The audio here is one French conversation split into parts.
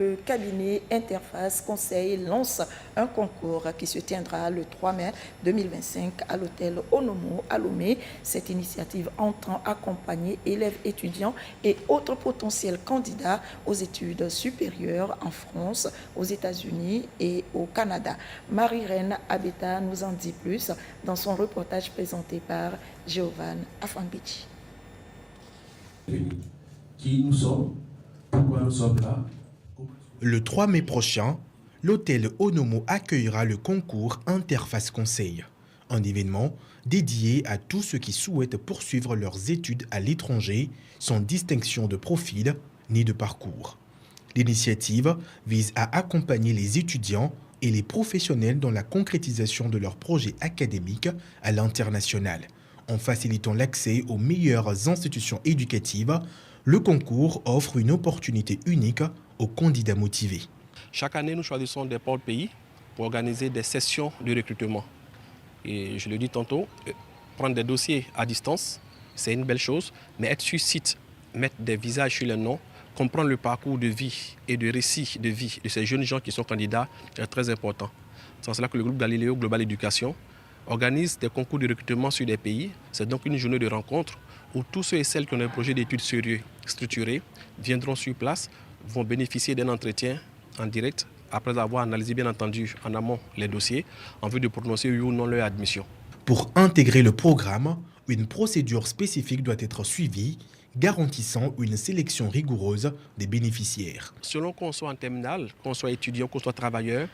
Le cabinet Interface Conseil lance un concours qui se tiendra le 3 mai 2025 à l'hôtel Onomo à Lomé. Cette initiative entend accompagner élèves, étudiants et autres potentiels candidats aux études supérieures en France, aux États-Unis et au Canada. Marie-Reine Abeta nous en dit plus dans son reportage présenté par Giovanni Afambici. Qui nous sommes, pourquoi nous sommes là. Le 3 mai prochain, l'hôtel Onomo accueillera le concours Interface Conseil, un événement dédié à tous ceux qui souhaitent poursuivre leurs études à l'étranger sans distinction de profil ni de parcours. L'initiative vise à accompagner les étudiants et les professionnels dans la concrétisation de leurs projets académiques à l'international. En facilitant l'accès aux meilleures institutions éducatives, le concours offre une opportunité unique aux candidats motivés. Chaque année, nous choisissons des pôles pays pour organiser des sessions de recrutement. Et je le dis tantôt, prendre des dossiers à distance, c'est une belle chose, mais être sur site, mettre des visages sur les noms, comprendre le parcours de vie et de récit de vie de ces jeunes gens qui sont candidats est très important. C'est en cela que le groupe Galileo Global Éducation organise des concours de recrutement sur des pays. C'est donc une journée de rencontre où tous ceux et celles qui ont un projet d'études sérieux, structuré, viendront sur place, vont bénéficier d'un entretien en direct après avoir analysé bien entendu en amont les dossiers en vue de prononcer oui ou non leur admission. Pour intégrer le programme, une procédure spécifique doit être suivie, garantissant une sélection rigoureuse des bénéficiaires. Selon qu'on soit en terminale, qu'on soit étudiant, qu'on soit travailleur,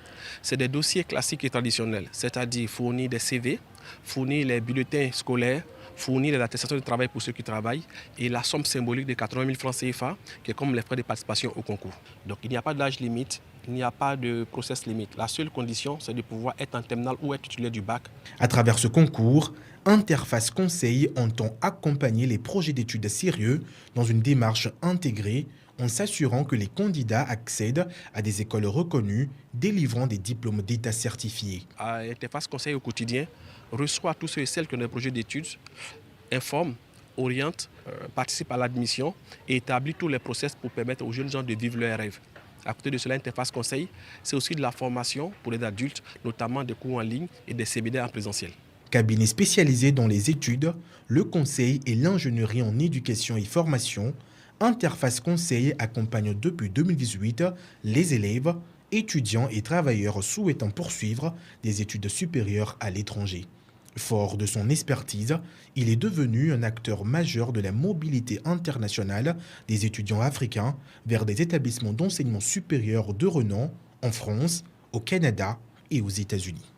c'est des dossiers classiques et traditionnels, c'est-à-dire fournir des CV, fournir les bulletins scolaires, fournir les attestations de travail pour ceux qui travaillent et la somme symbolique de 80 000 francs CFA qui est comme les frais de participation au concours. Donc il n'y a pas d'âge limite, il n'y a pas de process limite. La seule condition, c'est de pouvoir être en terminale ou être titulaire du bac. À travers ce concours, Interface Conseil entend accompagner les projets d'études sérieux dans une démarche intégrée en s'assurant que les candidats accèdent à des écoles reconnues délivrant des diplômes d'État certifiés. Interface Conseil au quotidien reçoit tous ceux et celles qui ont des projets d'études, informe, oriente, participe à l'admission et établit tous les process pour permettre aux jeunes gens de vivre leurs rêves. À côté de cela, Interface Conseil, c'est aussi de la formation pour les adultes, notamment des cours en ligne et des séminaires en présentiel. Cabinet spécialisé dans les études, le conseil et l'ingénierie en éducation et formation, Interface Conseil accompagne depuis 2018 les élèves, étudiants et travailleurs souhaitant poursuivre des études supérieures à l'étranger. Fort de son expertise, il est devenu un acteur majeur de la mobilité internationale des étudiants africains vers des établissements d'enseignement supérieur de renom en France, au Canada et aux États-Unis.